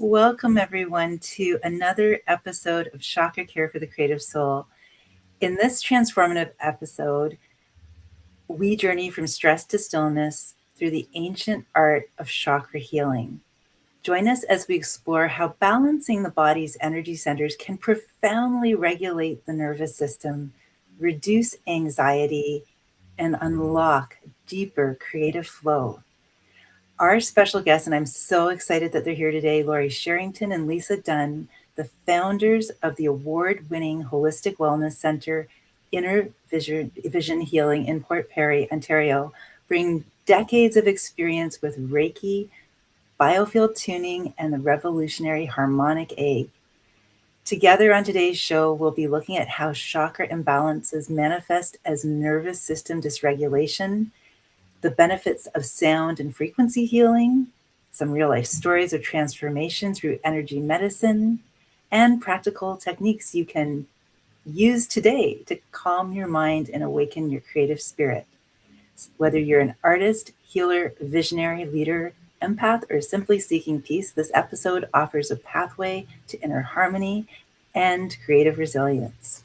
Welcome everyone to another episode of Chakra-Care for the Creative Soul. In this transformative episode, we journey from stress to stillness through the ancient art of chakra healing. Join us as we explore how balancing the body's energy centers can profoundly regulate the nervous system, reduce anxiety, and unlock deeper creative flow. Our special guests, and I'm so excited that they're here today, Laurie Sherrington and Lisa Dunn, the founders of the award-winning Holistic Wellness Center, Inner Vision Healing in Port Perry, Ontario, bring decades of experience with Reiki, Biofield Tuning, and the revolutionary Harmonic Egg. Together on today's show, we'll be looking at how chakra imbalances manifest as nervous system dysregulation, the benefits of sound and frequency healing, some real life stories of transformation through energy medicine, and practical techniques you can use today to calm your mind and awaken your creative spirit. Whether you're an artist, healer, visionary, leader, empath, or simply seeking peace, this episode offers a pathway to inner harmony and creative resilience.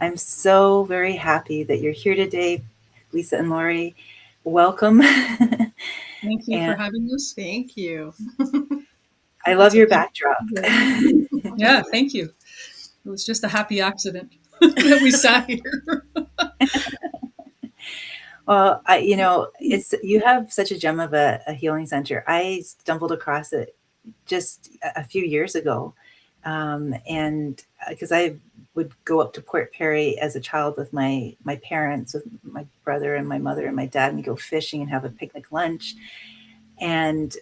I'm so very happy that you're here today, Lisa and Laurie. Welcome. Thank you for having us. Thank you. I love your backdrop. Yeah, thank you. It was just a happy accident that we sat here. Well, you have such a gem of a healing center. I stumbled across it just a few years ago. And because I would go up to Port Perry as a child with my parents, with my brother and my mother and my dad, and we go fishing and have a picnic lunch. And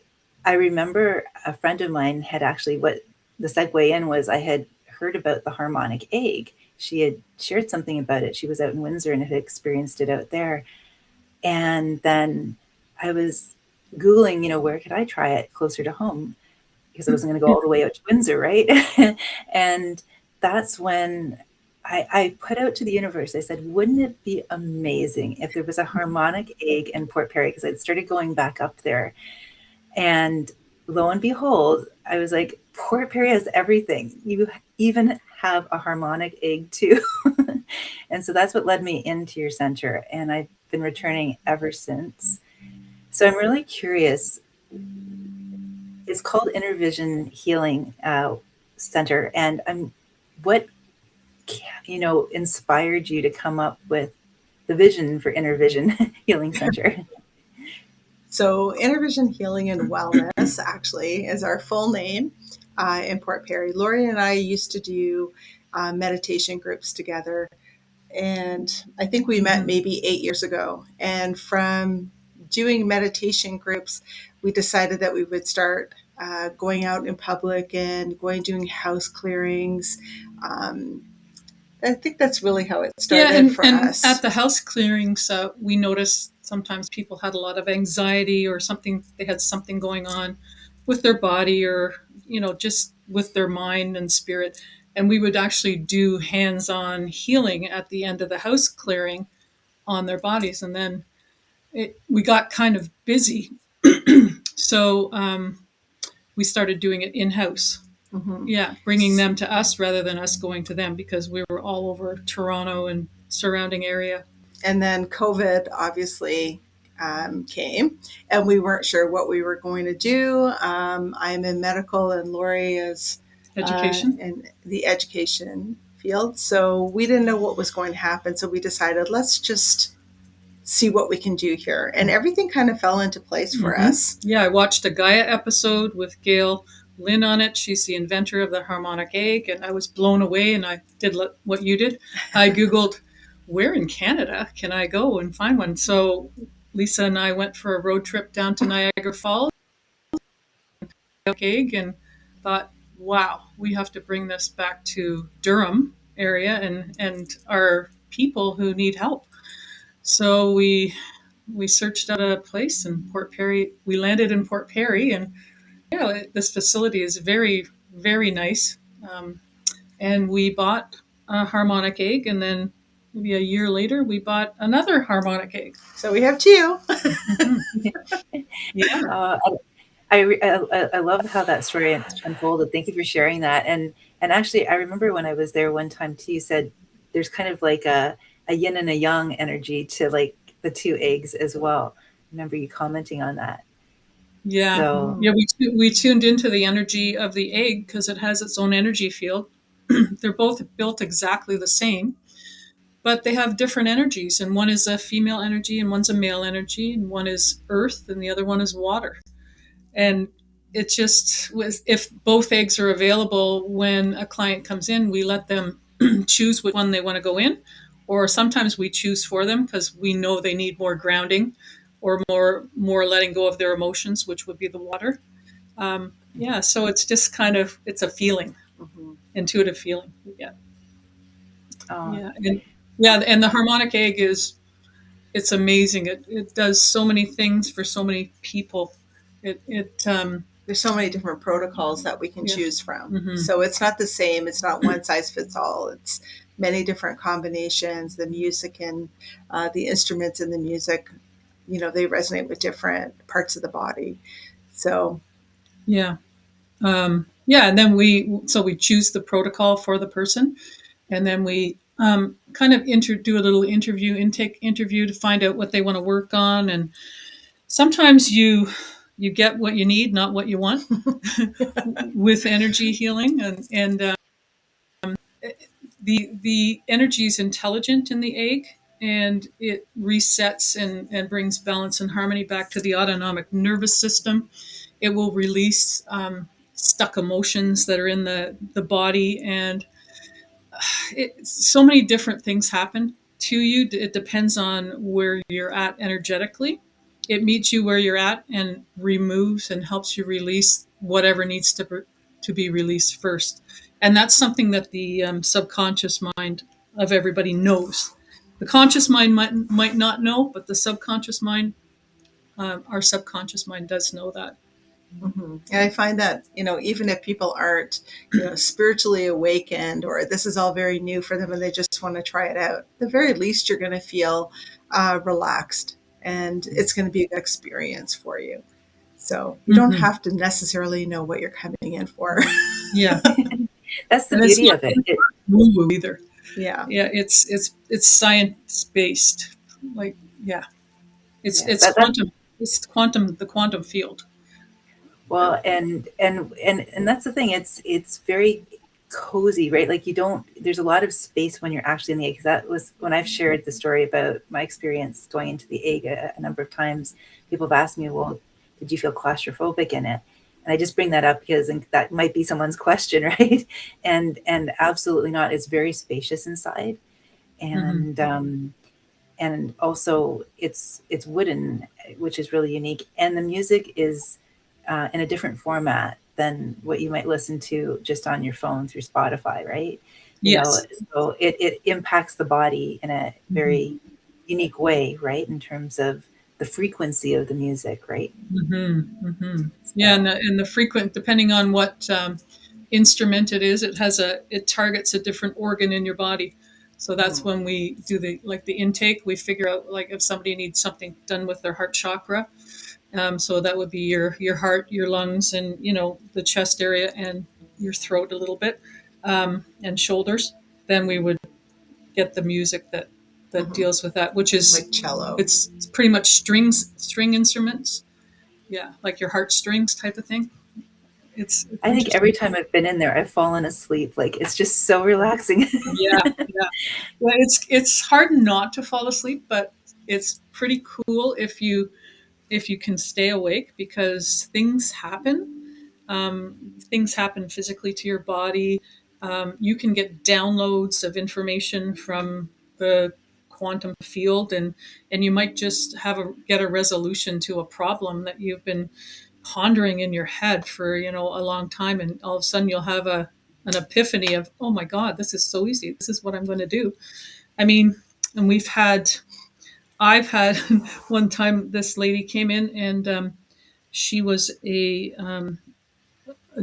I remember a friend of mine had actually, what the segue in was, I had heard about the Harmonic Egg. She had shared something about it. She was out in Windsor and had experienced it out there. And then I was Googling, where could I try it closer to home? Because I wasn't going to go all the way out to Windsor, right? And that's when I put out to the universe, I said, wouldn't it be amazing if there was a Harmonic Egg in Port Perry? Because I'd started going back up there. And lo and behold, I was like, Port Perry has everything. You even have a Harmonic Egg too. And so that's what led me into your center. And I've been returning ever since. So I'm really curious. It's called Inner Vision Healing Center. And what, inspired you to come up with the vision for Inner Vision Healing Center? So Inner Vision Healing and Wellness actually is our full name in Port Perry. Laurie and I used to do meditation groups together. And I think we met maybe 8 years ago. And from doing meditation groups, we decided that we would start going out in public and doing house clearings. I think that's really how it started for us. At the house clearings, we noticed sometimes people had a lot of anxiety or something. They had something going on with their body or, just with their mind and spirit. And we would actually do hands-on healing at the end of the house clearing on their bodies. And then we got kind of busy. So we started doing it in-house. Mm-hmm. Yeah, bringing them to us rather than us going to them, because we were all over Toronto and surrounding area. And then COVID obviously came, and we weren't sure what we were going to do. I'm in medical, and Laurie is education in the education field. So we didn't know what was going to happen. So we decided, let's just see what we can do here. And everything kind of fell into place for us. Yeah, I watched a Gaia episode with Gail Lynn on it. She's the inventor of the Harmonic Egg, and I was blown away, and I did what you did. I Googled, where in Canada can I go and find one? So Lisa and I went for a road trip down to Niagara Falls, Egg, and thought, wow, we have to bring this back to Durham area and our people who need help. So we searched out a place in Port Perry. We landed in Port Perry, and this facility is very, very nice. And we bought a Harmonic Egg, and then maybe a year later, we bought another Harmonic Egg. So we have two. Yeah. I love how that story unfolded. Thank you for sharing that. And actually, I remember when I was there one time too. You said there's kind of like a yin and a yang energy to like the two eggs as well. I remember you commenting on that. Yeah. So Yeah, we tuned into the energy of the egg because it has its own energy field. They're both built exactly the same, but they have different energies. And one is a female energy and one's a male energy, and one is earth and the other one is water. And it just was, if both eggs are available when a client comes in, we let them choose which one they want to go in. Or sometimes we choose for them because we know they need more grounding or more letting go of their emotions, which would be the water. Yeah, so it's just kind of, it's a feeling, Mhm. intuitive feeling. Yeah. oh, Yeah. And yeah, and the harmonic egg is, it's amazing. It does so many things for so many people. It There's so many different protocols that we can yeah. choose from. Mm-hmm. So it's not the same. It's not one size fits all. It's many different combinations. The music and the instruments in the music, they resonate with different parts of the body. So, Yeah. Yeah. And then we choose the protocol for the person. And then we kind of do a little intake interview to find out what they want to work on. And sometimes you get what you need, not what you want with energy healing. And the energy is intelligent in the egg, and it resets and brings balance and harmony back to the autonomic nervous system. It will release stuck emotions that are in the body, and so many different things happen to you. It depends on where you're at energetically. It meets you where you're at and removes and helps you release whatever needs to be released first. And that's something that the subconscious mind of everybody knows. The conscious mind might not know, but the subconscious mind, our subconscious mind does know that. mhm. And I find that, even if people aren't, spiritually awakened, or this is all very new for them and they just want to try it out, the very least you're going to feel relaxed, and it's going to be an experience for you. So you don't Mm-hmm. have to necessarily know what you're coming in for. Yeah, that's the and it's beauty not of it. woo woo either. Yeah. Yeah, it's science based. Like, yeah, it's Yeah, it's quantum. It's quantum, the quantum field. well, and that's the thing. It's very cozy, right? Like you don't. There's a lot of space when you're actually in the egg. Because that was when I've shared the story about my experience going into the egg a number of times. People have asked me, "Well, did you feel claustrophobic in it?" And I just bring that up because that might be someone's question, right? And absolutely not. It's very spacious inside, Mm-hmm. and also it's wooden, which is really unique, and the music is in a different format than what you might listen to just on your phone through Spotify, right? You know, Yes. so it impacts the body in a very unique way, right? In terms of the frequency of the music, right? Mm-hmm. Mm-hmm. Yeah, So, and the frequent, depending on what instrument it is, it targets a different organ in your body. So that's Mhm. when we do the intake. We figure out like if somebody needs something done with their heart chakra. So that would be your heart, your lungs, and the chest area and your throat a little bit, and shoulders. Then we would get the music that Mhm. deals with that, which is Like cello. it's pretty much string instruments. Yeah, like your heartstrings type of thing. It's I think every interesting. time I've been in there, I've fallen asleep. Like it's just so relaxing. Yeah, yeah. Well, it's hard not to fall asleep, but it's pretty cool if you can stay awake because things happen. Things happen physically to your body. You can get downloads of information from the quantum field, and you might just get a resolution to a problem that you've been pondering in your head for a long time, and all of a sudden you'll have an epiphany of, oh my god, this is so easy, this is what I'm going to do. I mean, and I've had one time this lady came in, and she was a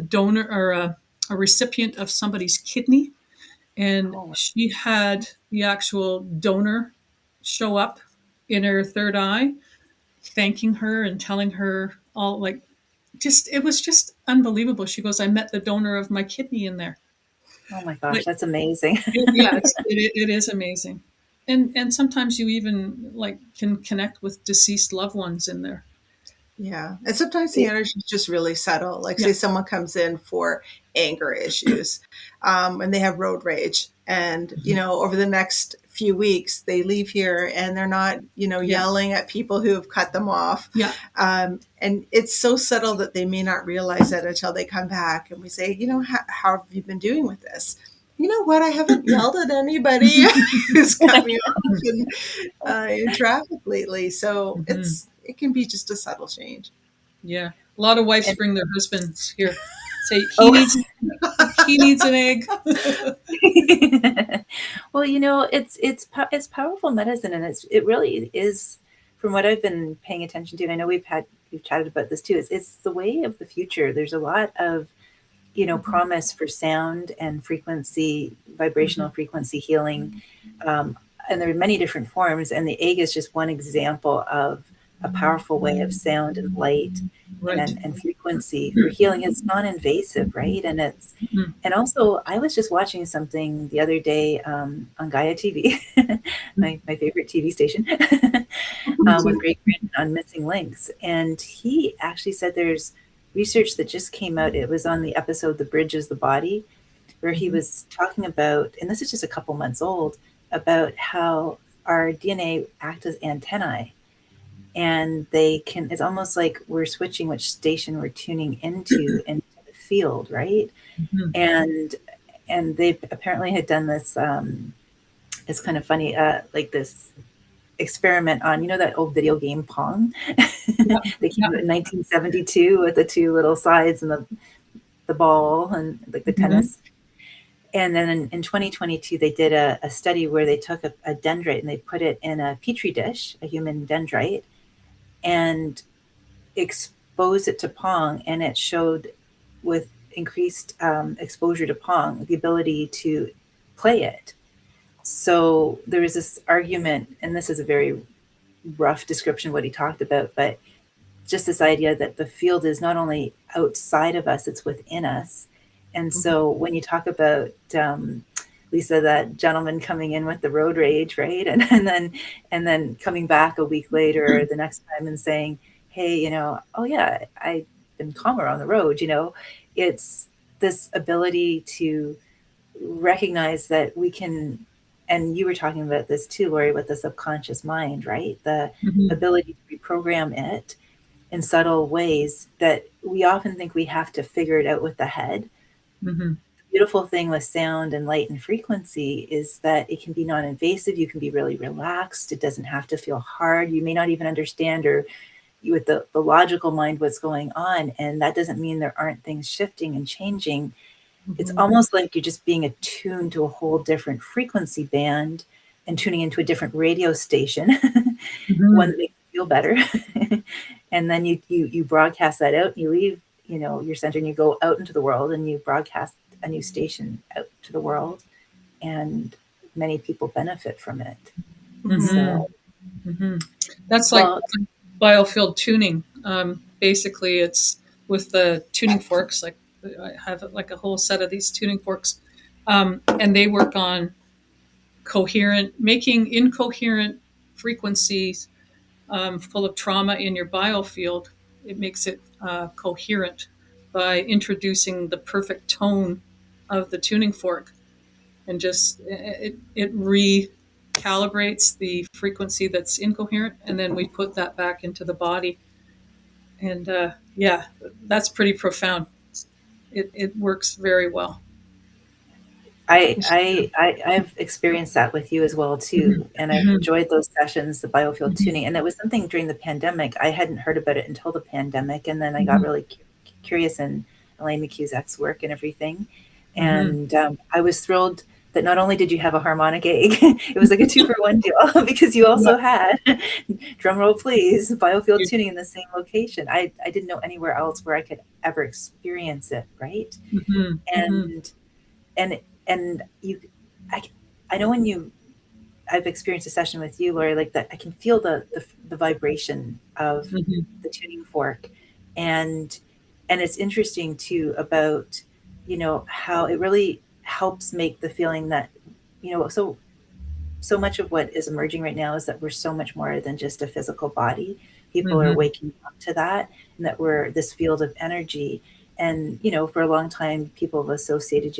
donor or a recipient of somebody's kidney, and Oh, she had the actual donor show up in her third eye, thanking her and telling her all, like, it was just unbelievable. She goes, I met the donor of my kidney in there. Oh my gosh, Like, that's amazing. yeah, it is amazing. And sometimes you even like can connect with deceased loved ones in there. Yeah. And sometimes the energy is just really subtle. Like, Yeah. say someone comes in for anger issues, and they have road rage. And, over the next few weeks, they leave here and they're not, Yeah. yelling at people who have cut them off. Yeah. And it's so subtle that they may not realize it until they come back. And we say, how have you been doing with this? You know what? I haven't yelled at anybody who's cut me off in traffic lately. So Mhm. it can be just a subtle change. Yeah. A lot of wives And bring their husbands here. Say oh, he needs an egg. well, it's powerful medicine, and it really is, from what I've been paying attention to. And I know we've chatted about this too. It's the way of the future. There's a lot of Mhm. promise for sound and frequency, Mhm. vibrational frequency healing, um, and there are many different forms. And the egg is just one example of a powerful way of sound and light Right. and frequency for healing. It's non-invasive, right? Mhm. And also, I was just watching something the other day on Gaia TV, my favorite TV station, Me with too. Greg Grandin on missing links. And he actually said there's research that just came out. It was on the episode "The Bridge is the Body," where he Mhm. was talking about, and this is just a couple months old, about how our DNA act as antennae, and they can. It's almost like we're switching which station we're tuning into the field, right? Mhm. and they apparently had done this. It's kind of funny, like this experiment on that old video game Pong. Yeah. They came Yeah. out in 1972 with the two little sides and the ball and like the Mhm. tennis. And then in 2022, they did a study where they took a dendrite and they put it in a petri dish, a human dendrite, and exposed it to Pong, and it showed, with increased exposure to Pong, the ability to play it. So there was this argument, and this is a very rough description of what he talked about, but just this idea that the field is not only outside of us, it's within us. And Mhm. so when you talk about Lisa, that gentleman coming in with the road rage, right? And then coming back a week later or the next time and saying, hey, oh yeah, I've been calmer on the road, it's this ability to recognize that we can, and you were talking about this too, Lori, with the subconscious mind, right? The Mhm. ability to reprogram it in subtle ways that we often think we have to figure it out with the head. Mhm. The beautiful thing with sound and light and frequency is that it can be non-invasive. You can be really relaxed. It doesn't have to feel hard. You may not even understand, or with the logical mind, what's going on. And that doesn't mean there aren't things shifting and changing. It's Mhm. almost like you're just being attuned to a whole different frequency band and tuning into a different radio station, one Mhm. that makes you feel better. And then you broadcast that out, and you leave, your center, and you go out into the world and you broadcast a new station out to the world, and many people benefit from it. Mhm. So, Mhm. Mhm. That's like well, biofield tuning. Basically, it's with the tuning forks. Like I have like a whole set of these tuning forks, and they work on making incoherent frequencies full of trauma in your biofield. It makes it coherent by introducing the perfect tone of the tuning fork, and just it recalibrates the frequency that's incoherent, and then we put that back into the body. And yeah, that's pretty profound. It works very well. I've experienced that with you as well Mhm. too, and I've Mhm. enjoyed those sessions, the biofield Mhm. tuning, and it was something during the pandemic. I hadn't heard about it until the pandemic, and then I got Mhm. really curious in Elaine McCusack's work and everything, Mhm. and I was thrilled that not only did you have a harmonic egg, it was like a 2-for-1 deal because you Yeah. also had, drum roll please, biofield tuning in the same location. I didn't know anywhere else where I could ever experience it, right? Mhm. Mhm. And and you, I, I know when I've experienced a session with you, Lori, like that, I can feel the vibration of Mhm. the tuning fork, and And it's interesting too about, how it really helps make the feeling that, so much of what is emerging right now is that we're so much more than just a physical body. People are Mm-hmm. waking up to that, and that we're this field of energy. And, for a long time, people have associated,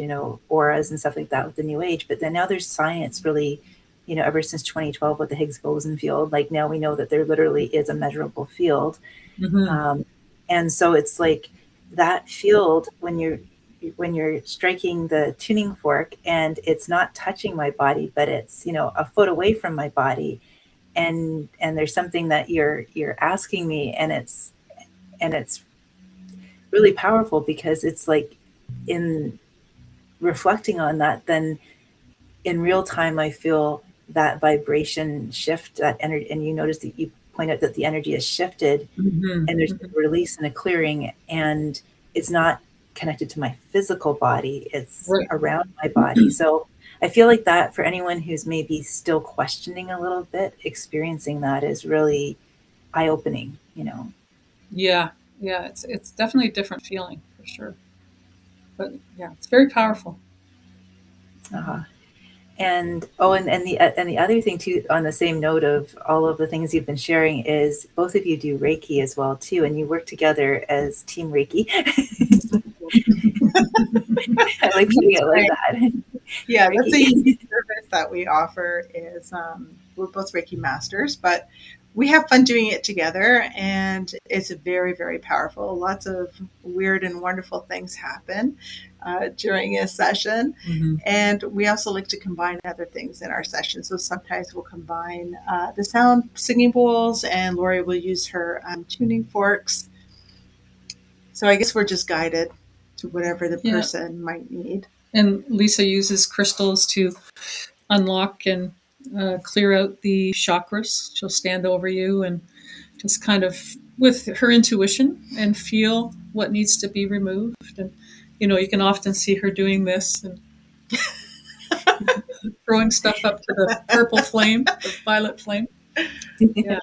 auras and stuff like that with the new age. But then now there's science really, ever since 2012 with the Higgs boson field, like now we know that there literally is a measurable field. Mm-hmm. Um, and so it's like that field when you're striking the tuning fork and it's not touching my body, but it's a foot away from my body, and there's something that you're asking me, and it's really powerful because it's like in reflecting on that, then in real time I feel that vibration shift, that energy, and you notice that you point out that the energy has shifted, Mm-hmm. and there's Mm-hmm. a release and a clearing, and it's not connected to my physical body, it's Right. around my body. So I feel like that for anyone who's maybe still questioning a little bit, experiencing that is really eye-opening. Yeah. Yeah. It's definitely a different feeling for sure. But yeah, it's very powerful. uh and the other thing too, on the same note of all of the things you've been sharing, is both of you do Reiki as well too, and you work together as Team Reiki. I like putting it That's like right. that. Yeah, that's a Reiki. unique service that we offer. Is we're both Reiki masters, but we have fun doing it together, and it's very, very powerful. Lots of weird and wonderful things happen during a session, Mm-hmm. and we also like to combine other things in our session. So sometimes we'll combine the sound singing bowls, and Lori will use her tuning forks. So I guess we're just guided to whatever the Yeah. person might need. And Lisa uses crystals to unlock and clear out the chakras. She'll stand over you and just kind of with her intuition and feel what needs to be removed. And you can often see her doing this and throwing stuff up to the purple flame, the violet flame. Yeah,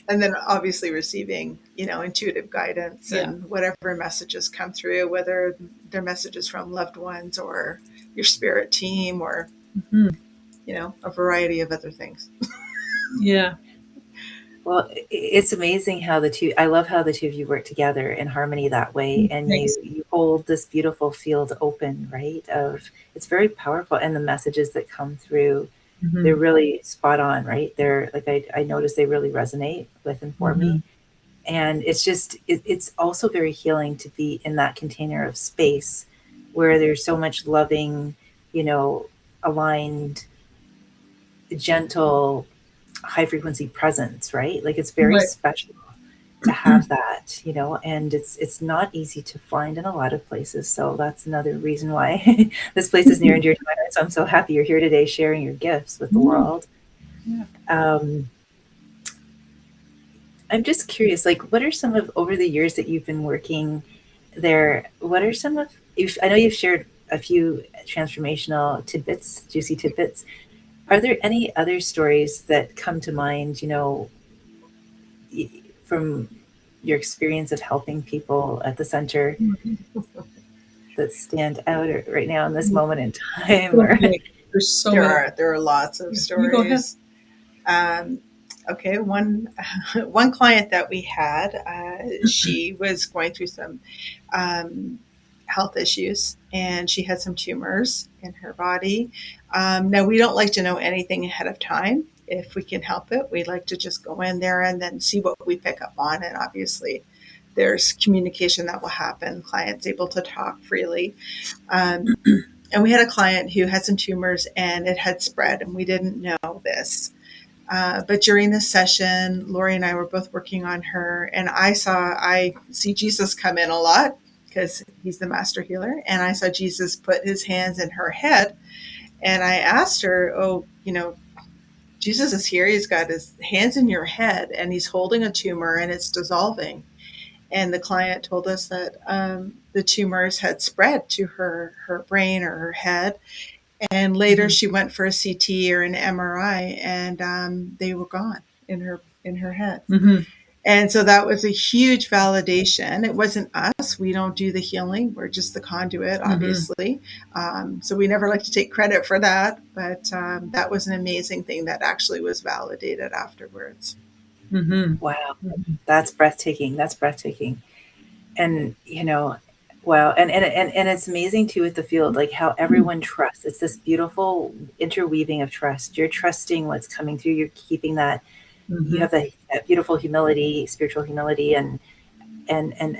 And then obviously receiving, intuitive guidance yeah, and whatever messages come through, whether they're messages from loved ones or your spirit team or, hmm a variety of other things. yeah, Well, it's amazing how I love how the two of you work together in harmony that way, and thanks. you hold this beautiful field open, right? It's very powerful, and the messages that come through, they're Hmm. really spot on, right? They're like, I notice they really resonate with and for Hmm. me. And it's just, it's also very healing to be in that container of space where there's so much loving, aligned, gentle, high frequency presence, right? Like it's very Right. special to have that, and it's not easy to find in a lot of places. So that's another reason why this place is near and dear to my heart. So I'm so happy you're here today sharing your gifts with the Mm, world. yeah. Um, I'm just curious, like, what are some of over the years that you've been working there? What are some of, I know you've shared a few transformational tidbits, juicy tidbits. Are there any other stories that come to mind, from your experience of helping people at the center that stand out right now in this moment in time? Or Okay. There's so There many. are there are lots of You go ahead. stories. Um, okay, one one client that we had, she was going through some um, health issues, and she had some tumors in her body. Now we don't like to know anything ahead of time. If we can help it, we like to just go in there and then see what we pick up on. And obviously, there's communication that will happen. Clients able to talk freely. Um, and we had a client who had some tumors and it had spread, and we didn't know this. But during this session, Lori and I were both working on her, and I see Jesus come in a lot because he's the master healer, and I saw Jesus put his hands in her head, and I asked her, "Oh, Jesus is here. He's got his hands in your head, and he's holding a tumor, and it's dissolving." And the client told us that the tumors had spread to her brain or her head, and later Mhm. she went for a CT or an MRI, and they were gone in her head. Mhm. And so that was a huge validation. It wasn't us. We don't do the healing. We're just the conduit, obviously. So we never like to take credit for that. But that was an amazing thing that actually was validated afterwards. Wow. That's breathtaking. That's breathtaking. And, wow. And it's amazing too with the field, like how everyone trusts. It's this beautiful interweaving of trust. You're trusting what's coming through. You're keeping that, you have that beautiful humility, spiritual humility, and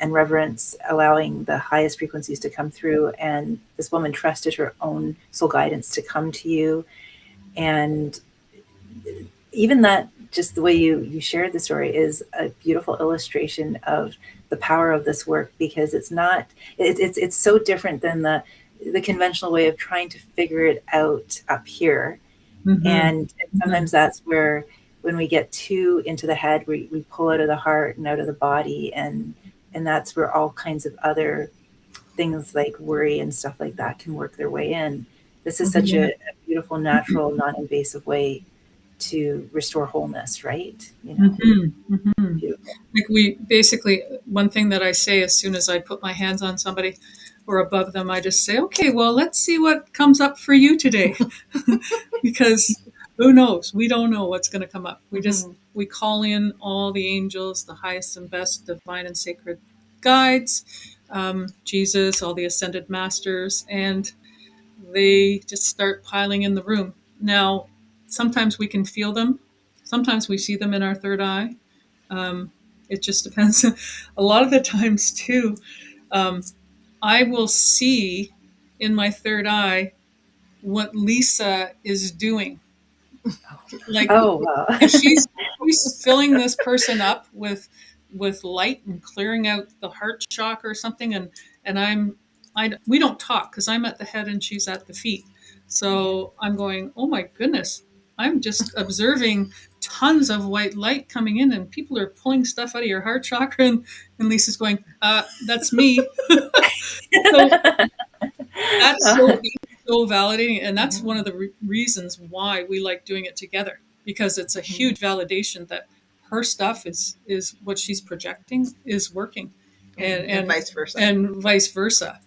reverence, allowing the highest frequencies to come through. And this woman trusted her own soul guidance to come to you. And even that, just the way you shared the story is a beautiful illustration of the power of this work, because it's so different than the conventional way of trying to figure it out up here. And sometimes that's where, when we get too into the head, we pull out of the heart and out of the body, and that's where all kinds of other things like worry and stuff like that can work their way in. This is such a beautiful, natural, non-invasive way to restore wholeness, right? Beautiful. Like, we basically, one thing that I say as soon as I put my hands on somebody or above them, I just say, okay, well, let's see what comes up for you today. Because who knows? We don't know what's going to come up. We call in all the angels, the highest and best divine and sacred guides, Jesus, all the ascended masters, and they just start piling in the room. Now, sometimes we can feel them. Sometimes we see them in our third eye. It just depends. A lot of the times, too, I will see in my third eye what Lisa is doing. Like, Oh, wow. she's filling this person up with light and clearing out the heart chakra or something, and we don't talk because I'm at the head and she's at the feet. So I'm going, oh my goodness, I'm just observing tons of white light coming in, and people are pulling stuff out of your heart chakra, and Lisa's going, that's me. So that's so validating, and that's one of the reasons why we like doing it together, because it's a huge validation that her stuff is what she's projecting is working, and vice versa. and vice versa.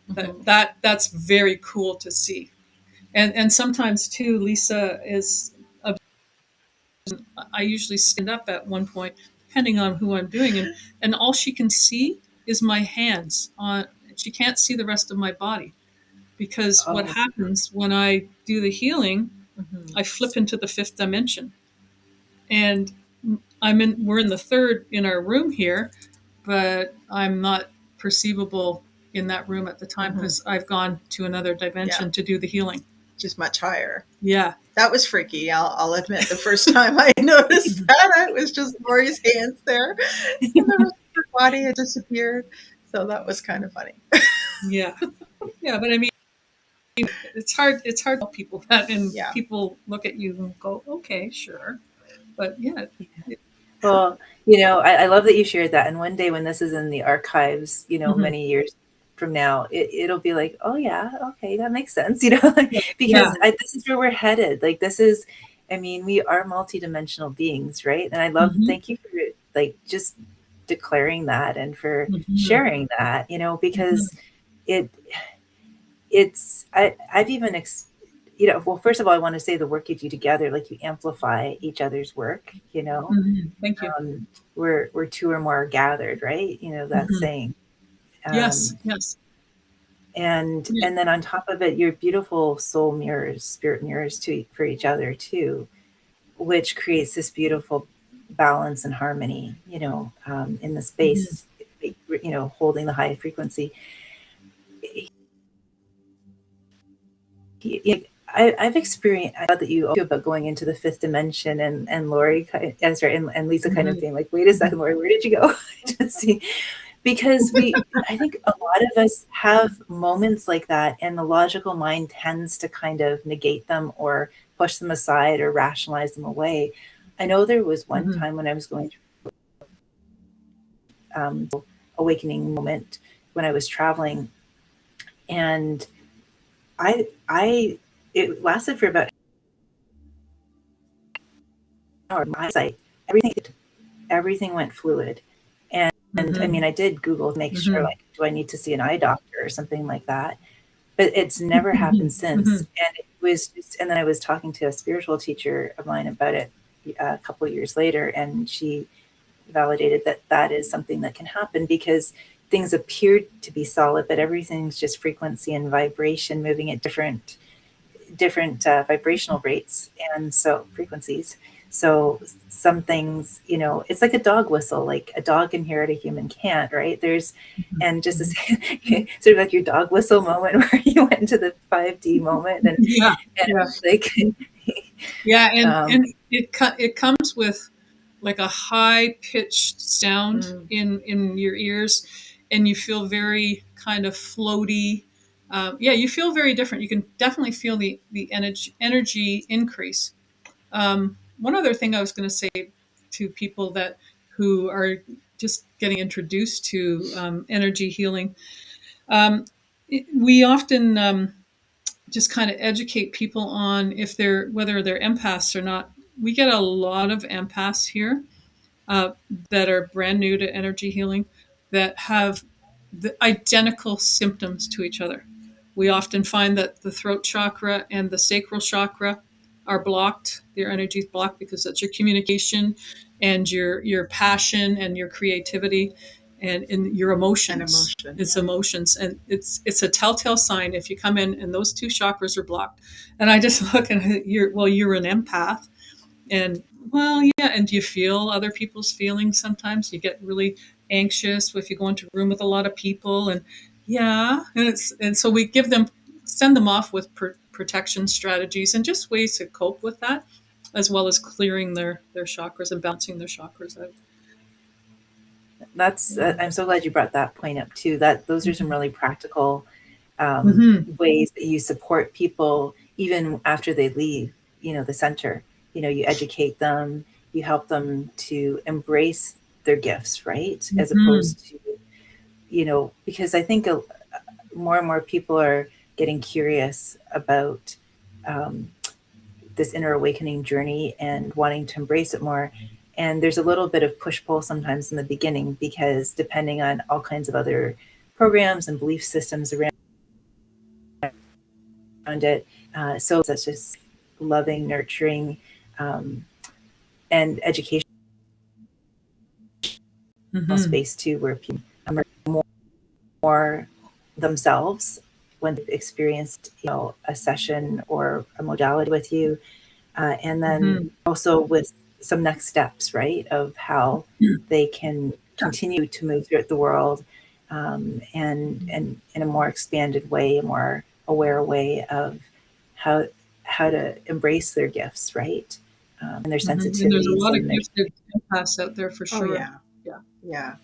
That's very cool to see. And sometimes too, Lisa is, I usually stand up at one point, depending on who I'm doing, and all she can see is my hands on. She can't see the rest of my body, because what happens when I do the healing, I flip into the fifth dimension, and we're in the third in our room here, but I'm not perceivable in that room at the time because I've gone to another dimension to do the healing. Just much higher. Yeah. That was freaky. I'll admit, the first time I noticed that, it was just Lori's hands there, and the rest of her body had disappeared. So that was kind of funny. Yeah. Yeah. But I mean, it's hard to tell people that, and people look at you and go, okay, sure. But yeah. Well, I love that you shared that. And one day when this is in the archives, many years from now, it'll be like, oh yeah, okay, that makes sense, because this is where we're headed. Like, this is, we are multidimensional beings, right? And I love, thank you for like just declaring that and for sharing that, because I've even well, first of all, I want to say the work you do together, like, you amplify each other's work, Thank you. Where two or more are gathered, right? That saying. Yes. And then on top of it, your beautiful soul mirrors, spirit mirrors for each other too, which creates this beautiful balance and harmony, in the space, holding the high frequency. I've experienced, I thought that you about going into the fifth dimension, and Lori, and Lisa kind of being like, wait a second, Lori, where did you go? To see, because I think a lot of us have moments like that, and the logical mind tends to kind of negate them or push them aside or rationalize them away. I know there was one time when I was going through awakening moment when I was traveling, and it lasted for about an hour. My sight, everything went fluid. And I mean, I did Google to make sure, like, do I need to see an eye doctor or something like that? But it's never happened since. And it was just, and then I was talking to a spiritual teacher of mine about it a couple of years later, and she validated that that is something that can happen because things appear to be solid, but everything's just frequency and vibration moving at different vibrational rates, and so frequencies. So some things, you know, it's like a dog whistle. Like a dog can hear it, a human can't, right? There's, and just as, sort of like your dog whistle moment where you went into the 5D moment, and like and it comes with like a high pitched sound in your ears, and you feel very kind of floaty. You feel very different. You can definitely feel the energy increase. One other thing I was going to say to people who are just getting introduced to energy healing, we often just kind of educate people on whether they're empaths or not. We get a lot of empaths here that are brand new to energy healing that have the identical symptoms to each other. We often find that the throat chakra and the sacral chakra are blocked. Their energy is blocked because that's your communication and your passion and your creativity and your emotions. It's emotions, and it's a telltale sign if you come in and those two chakras are blocked. And I just look and you're an empath. And and you feel other people's feelings sometimes. You get really anxious if you go into a room with a lot of people, and so we send them off with protection strategies and just ways to cope with that, as well as clearing their chakras and balancing their chakras out. That's I'm so glad you brought that point up too. That those are some really practical ways that you support people even after they leave, you know, the center. You know, you educate them, you help them to embrace their gifts, right? As opposed to, you know, because I think more and more people are getting curious about this inner awakening journey and wanting to embrace it more. And there's a little bit of push-pull sometimes in the beginning because depending on all kinds of other programs and belief systems around it. So that's just loving, nurturing, and educational space too, where people are more themselves when they've experienced, you know, a session or a modality with you, and then also with some next steps, right, of how they can continue to move throughout the world, and in a more expanded way, a more aware way of how to embrace their gifts, right, and their sensitivities. And there's a lot of gifted empaths out there for sure. Yeah.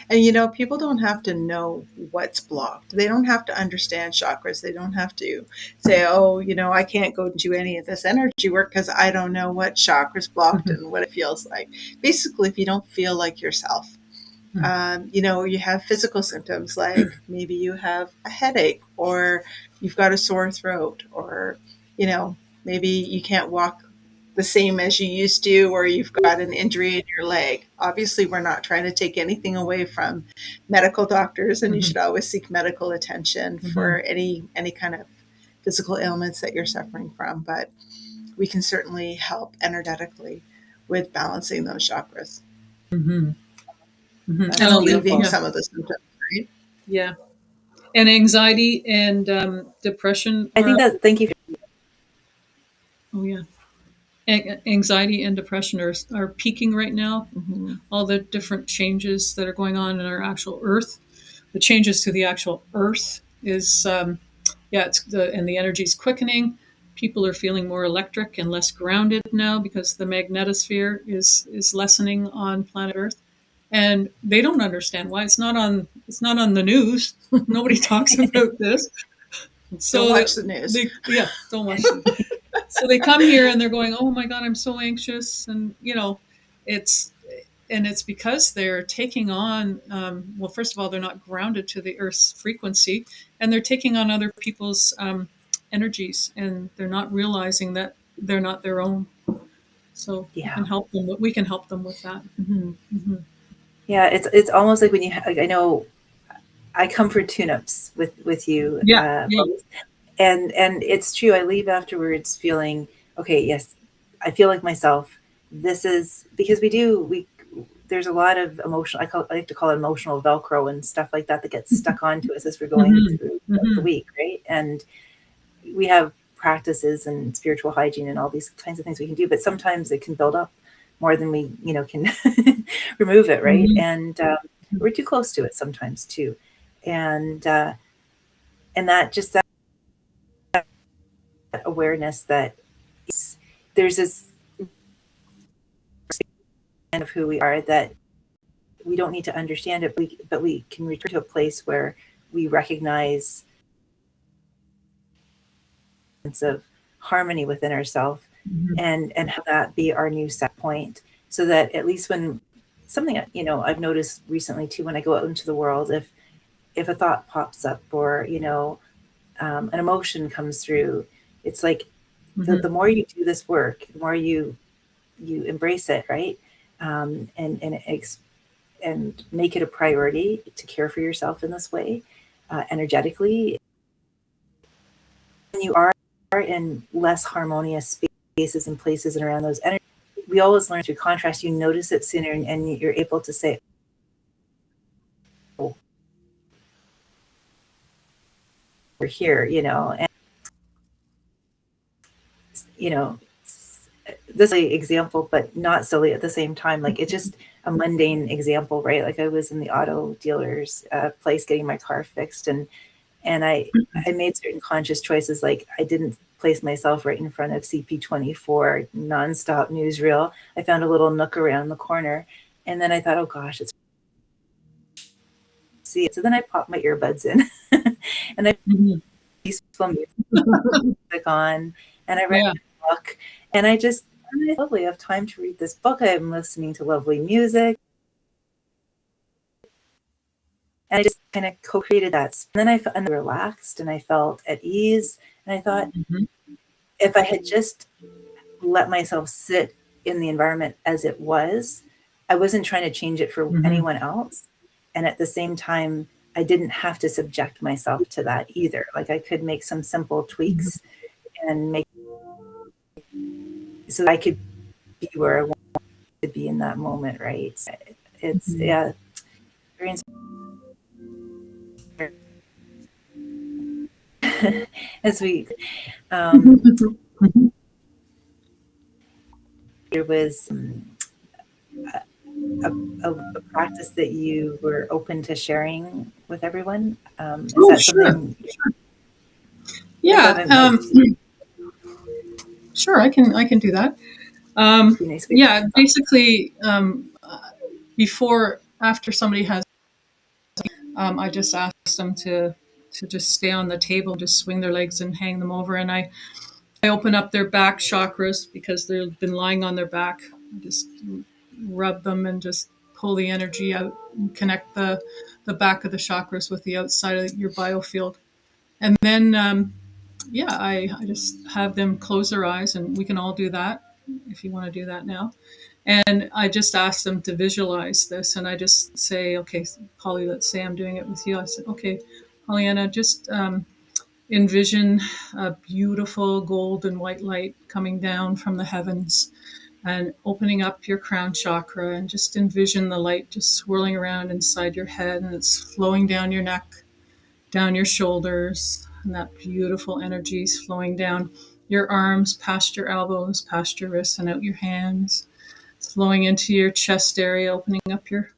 And, you know, people don't have to know what's blocked. They don't have to understand chakras. They don't have to say, oh, you know, I can't go do any of this energy work because I don't know what chakra's blocked and what it feels like. Basically, if you don't feel like yourself, you know, you have physical symptoms like maybe you have a headache or you've got a sore throat or, you know, maybe you can't walk the same as you used to, or you've got an injury in your leg. Obviously, we're not trying to take anything away from medical doctors, and you should always seek medical attention for any kind of physical ailments that you're suffering from. But we can certainly help energetically with balancing those chakras and alleviating some of the symptoms, right? Yeah. And anxiety and depression. I think that, thank you. Oh, yeah. Anxiety and depression are peaking right now. All the different changes that are going on in our actual Earth, the changes to the actual Earth is, and the energy is quickening. People are feeling more electric and less grounded now because the magnetosphere is lessening on planet Earth, and they don't understand why it's not on the news. Nobody talks about this. So don't watch the news. Don't watch the news. So they come here and they're going, oh my God, I'm so anxious. And, you know, it's because they're taking on, well, first of all, they're not grounded to the Earth's frequency, and they're taking on other people's energies, and they're not realizing that they're not their own. So we Yeah. can help them. We can help them with that. Yeah, it's almost like when you like, I know I come for tune-ups with you Yeah, yeah. both, and it's true. I leave afterwards feeling okay. Yes, I feel like myself. This is because we there's a lot of emotional. I like to call it emotional Velcro and stuff like that that gets stuck onto us as we're going Hmm. through the Hmm. week, right? And we have practices and spiritual hygiene and all these kinds of things we can do, but sometimes it can build up more than we can remove it, right? Hmm. And we're too close to it sometimes too, and that just that awareness that there's this of who we are that we don't need to understand it, but we can return to a place where we recognize a sense of harmony within ourselves and have that be our new set point, so that at least when something I've noticed recently too, when I go out into the world, if a thought pops up or an emotion comes through, it's like the more you do this work, the more you embrace it, right? And make it a priority to care for yourself in this way, energetically. And you are in less harmonious spaces and places and around those energies. We always learn through contrast. You notice it sooner, and you're able to say, "Oh, we're here," and you know, this is an example, but not silly at the same time. Like it's just a mundane example, right? Like I was in the auto dealer's place getting my car fixed, and I made certain conscious choices. Like I didn't place myself right in front of CP24 nonstop newsreel. I found a little nook around the corner, and then I thought, oh gosh, it's see it. So then I popped my earbuds in, and I peaceful music on, and I read Yeah. a book, and I lovely have time to read this book. I'm listening to lovely music, and I just kind of co-created that. And then I felt relaxed, and I felt at ease, and I thought, Hmm. if I had just let myself sit in the environment as it was, I wasn't trying to change it for Hmm. anyone else, and at the same time, I didn't have to subject myself to that either. Like I could make some simple tweaks and make so I could be where I want to be in that moment, right? It's yeah, very inspiring. As we there was a practice that you were open to sharing with everyone. Is Oh, that sure. something like Yeah. Sure. I can do that. be nice we Yeah. Basically, after somebody has, I just ask them to just stay on the table, just swing their legs and hang them over, and I open up their back chakras because they've been lying on their back. I just rub them and just pull the energy out and connect the back of the chakras with the outside of your biofield. And then, yeah, I just have them close their eyes, and we can all do that if you want to do that now. And I just ask them to visualize this. And I just say, okay, Polly, let's say I'm doing it with you. I said, okay, Pollyanna, just envision a beautiful gold and white light coming down from the heavens and opening up your crown chakra, and just envision the light just swirling around inside your head, and it's flowing down your neck, down your shoulders, and that beautiful energy is flowing down your arms, past your elbows, past your wrists, and out your hands. It's flowing into your chest area, opening up your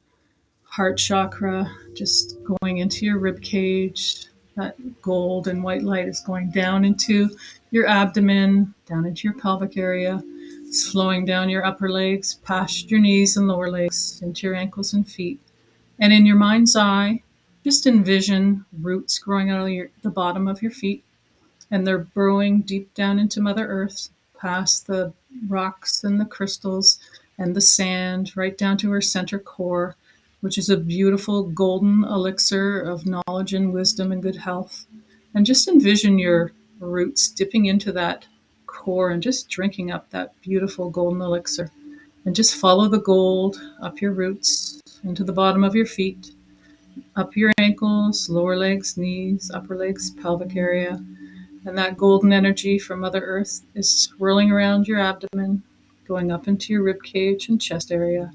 heart chakra, just going into your rib cage. That gold and white light is going down into your abdomen, down into your pelvic area. It's flowing down your upper legs, past your knees and lower legs, into your ankles and feet. And in your mind's eye, just envision roots growing out of the bottom of your feet, and they're burrowing deep down into Mother Earth, past the rocks and the crystals and the sand, right down to her center core, which is a beautiful golden elixir of knowledge and wisdom and good health. And just envision your roots dipping into that core and just drinking up that beautiful golden elixir. And just follow the gold up your roots, into the bottom of your feet, up your ankles, lower legs, knees, upper legs, pelvic area. And that golden energy from Mother Earth is swirling around your abdomen, going up into your rib cage and chest area,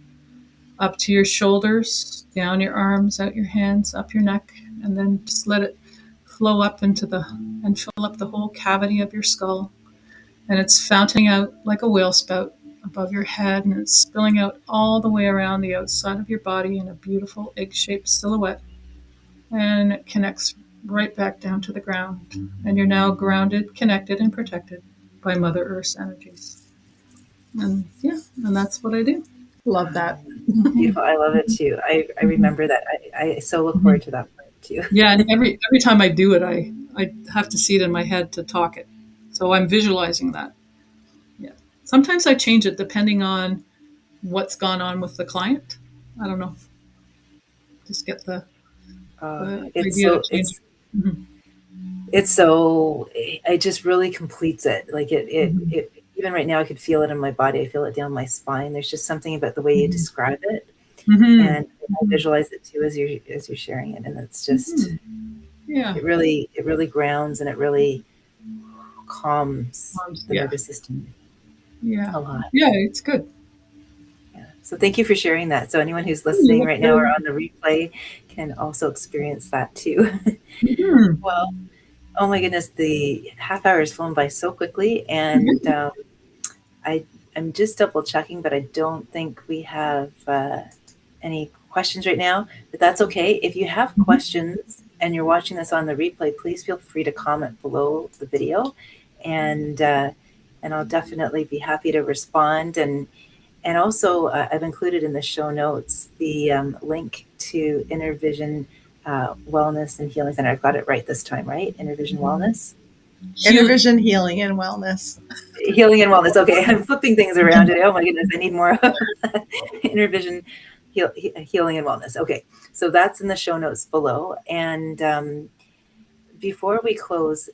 up to your shoulders, down your arms, out your hands, up your neck, and then just let it flow up and fill up the whole cavity of your skull. And it's fountaining out like a whale spout above your head, and it's spilling out all the way around the outside of your body in a beautiful egg-shaped silhouette. And it connects right back down to the ground. And you're now grounded, connected, and protected by Mother Earth's energies. And yeah, and that's what I do. Love that. Beautiful. I love it too. I remember that. I so look forward to that part too. Yeah, and every time I do it, I have to see it in my head to talk it. So I'm visualizing that. Yeah. Sometimes I change it depending on what's gone on with the client. I don't know. Just get the It's idea so to change it. Mm-hmm. it's so it just really completes it. Like it Mm-hmm. even right now I could feel it in my body. I feel it down my spine. There's just something about the way you Mm-hmm. describe it, Mm-hmm. and I visualize it too as you're sharing it, and it's just Mm-hmm. Yeah. it really grounds and it really calms the Yeah. nervous system Yeah. a lot. Yeah, it's good. Yeah. So thank you for sharing that. So anyone who's listening right now or on the replay can also experience that too. Mm-hmm. Well, oh my goodness, the half hour has flown by so quickly, and I'm just double checking, but I don't think we have any questions right now. But that's okay. If you have questions and you're watching this on the replay, please feel free to comment below the video, and I'll definitely be happy to respond. And also, I've included in the show notes the link to Inner Vision Wellness and Healing Center. I've got it right this time, right? Inner Vision Wellness? Inner Vision Healing and Wellness. Healing and Wellness. Okay, I'm flipping things around today. Oh my goodness, I need more Inner Vision Healing and Wellness. Okay, so that's in the show notes below. And before we close,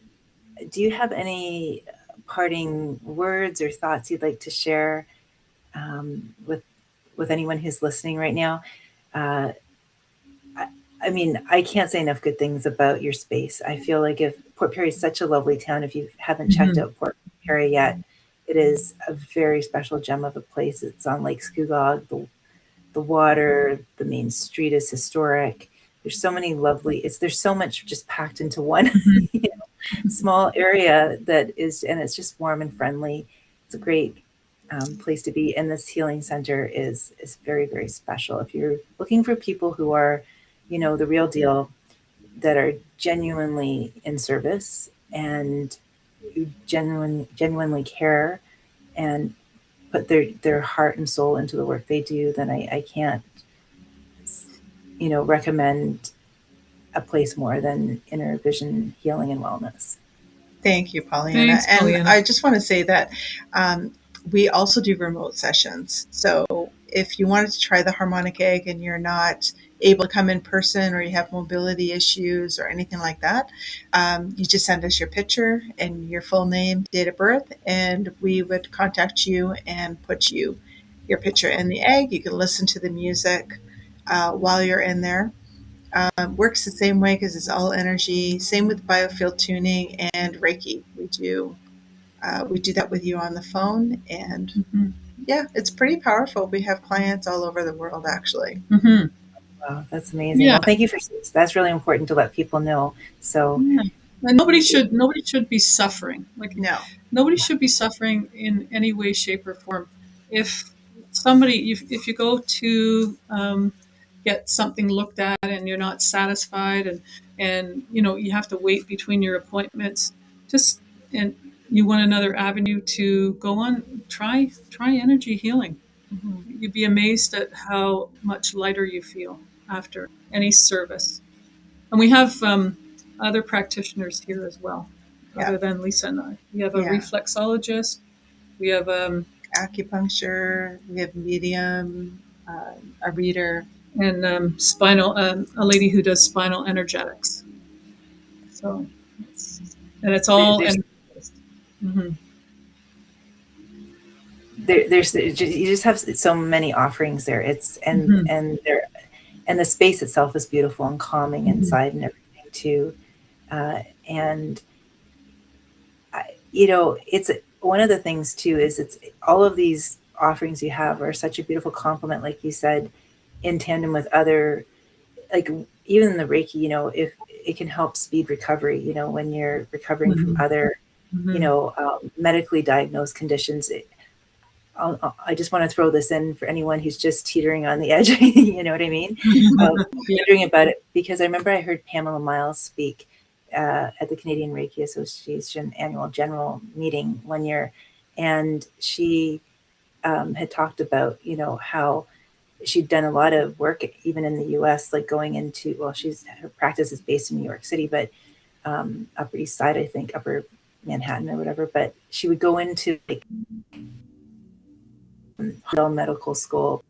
do you have any parting words or thoughts you'd like to share with anyone who's listening right now? I mean, I can't say enough good things about your space. I feel like if Port Perry is such a lovely town, if you haven't checked out Port Perry yet, it is a very special gem of a place. It's on Lake Scugog. The water, the main street is historic. There's so many lovely. There's so much just packed into one small area and it's just warm and friendly. It's a great place to be, and this healing center is very, very special. If you're looking for people who are, the real deal, that are genuinely in service and who genuinely care and put their heart and soul into the work they do, then I can't, recommend a place more than Inner Vision Healing and Wellness. Thank you, Pollyanna. Thanks, Pollyanna. And I just want to say that we also do remote sessions. So if you wanted to try the Harmonic Egg and you're not able to come in person, or you have mobility issues or anything like that, you just send us your picture and your full name, date of birth, and we would contact you and put your picture in the egg. You can listen to the music while you're in there. Works the same way because it's all energy. Same with Biofield Tuning and Reiki. We do that with you on the phone, and yeah, it's pretty powerful. We have clients all over the world, actually. Mm-hmm. Wow, that's amazing. Yeah. Well, thank you for that's really important to let people know. So, yeah. And nobody should be suffering. No, nobody should be suffering in any way, shape, or form. If if you go to get something looked at and you're not satisfied, and you have to wait between your appointments, and you want another avenue to go on, try energy healing. Mm-hmm. You'd be amazed at how much lighter you feel after any service. And we have other practitioners here as well, other than Lisa and I. We have a reflexologist. We have acupuncture. We have medium, a reader, and a lady who does spinal energetics. So, it's all. Mm-hmm. you just have so many offerings there. It's Mhm. and the space itself is beautiful and calming Mhm. inside and everything too. And it's one of the things too is it's all of these offerings you have are such a beautiful complement, like you said, in tandem with other, like even the Reiki, if it can help speed recovery, when you're recovering from Mhm. other, Mhm. medically diagnosed conditions. I just want to throw this in for anyone who's just teetering on the edge, you know what I mean? Yeah. Wondering about it, because I remember I heard Pamela Miles speak at the Canadian Reiki Association annual general meeting one year, and she had talked about, how she'd done a lot of work even in the US, like going into, well, her practice is based in New York City, but Upper East Side, I think, Upper Manhattan or whatever. But she would go into like Yale Medical School,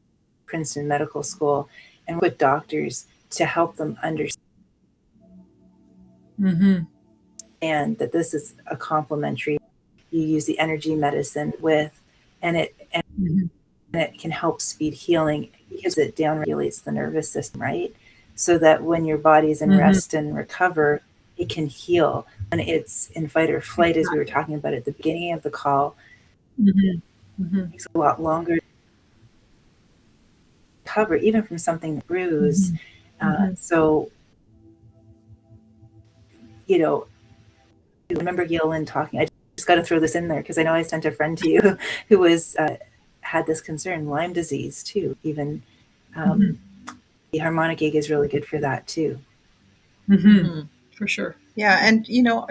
Princeton Medical School, and with doctors to help them understand Mhm. that this is a complementary. You use the energy medicine with, and Mhm. it can help speed healing because it downregulates the nervous system, right? So that when your body's in Mhm. rest and recover, it can heal. When it's in fight or flight, as we were Exactly. talking about at the beginning of the call, Mhm. Mhm. it takes a lot longer to recover, even from something that bruise. Mhm. Mhm. So, you know, I remember Gail Lynn talking. I just got to throw this in there because I know I sent a friend to you who was had this concern, Lyme disease too. Even Mhm. um, the harmonic egg is really good for that too. Mhm. Mhm. For sure. Yeah, and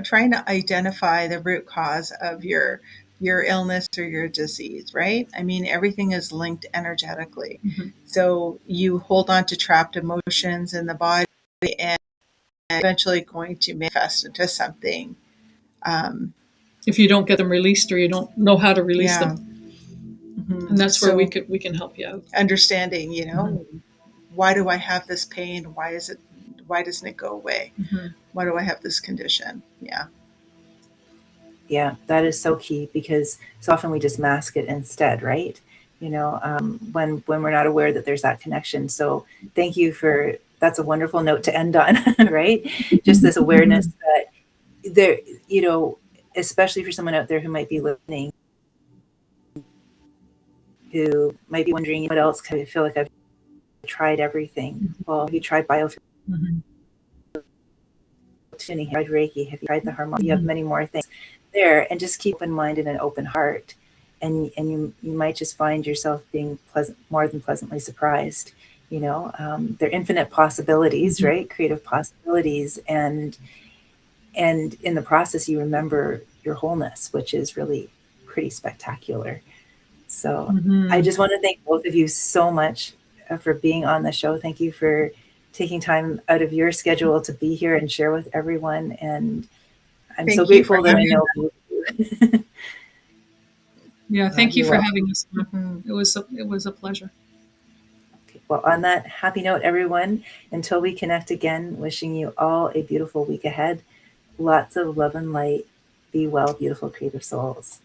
trying to identify the root cause of your illness or your disease, right? I mean, everything is linked energetically. Mhm. So you hold on to trapped emotions in the body, and eventually going to manifest into something. Um, If you don't get them released or you don't know how to release yeah. them, and Mhm. that's where we So can we can help you out. understanding, Mhm. why do I have this pain? Why doesn't it go away? Mhm. Why do I have this condition? Yeah. Yeah, that is so key because so often we just mask it instead, right? When we're not aware that there's that connection. So thank you for that's a wonderful note to end on, right? Just this awareness Mhm. that there, especially for someone out there who might be listening, who might be wondering what else can I feel like I've tried everything. Well, have you tried Biofield Mhm. Tuning? Have you tried Reiki? Have you tried the Harmonic? You have Mhm. many more things there, and just keep open mind and an open heart, and you might just find yourself being more than pleasantly surprised. They're infinite possibilities, Mhm. right? Creative possibilities, and in the process, you remember your wholeness, which is really pretty spectacular. So I Mhm. just want to thank both of you so much for being on the show. Thank you for taking time out of your schedule to be here and share with everyone. And I'm so Thank you for grateful that I having know both of you. Yeah. Thank you You're for welcome. having us on. Mhm. It was a pleasure. Okay, well, on that happy note, everyone, until we connect again, wishing you all a beautiful week ahead. Lots of love and light. Be well, beautiful creative souls.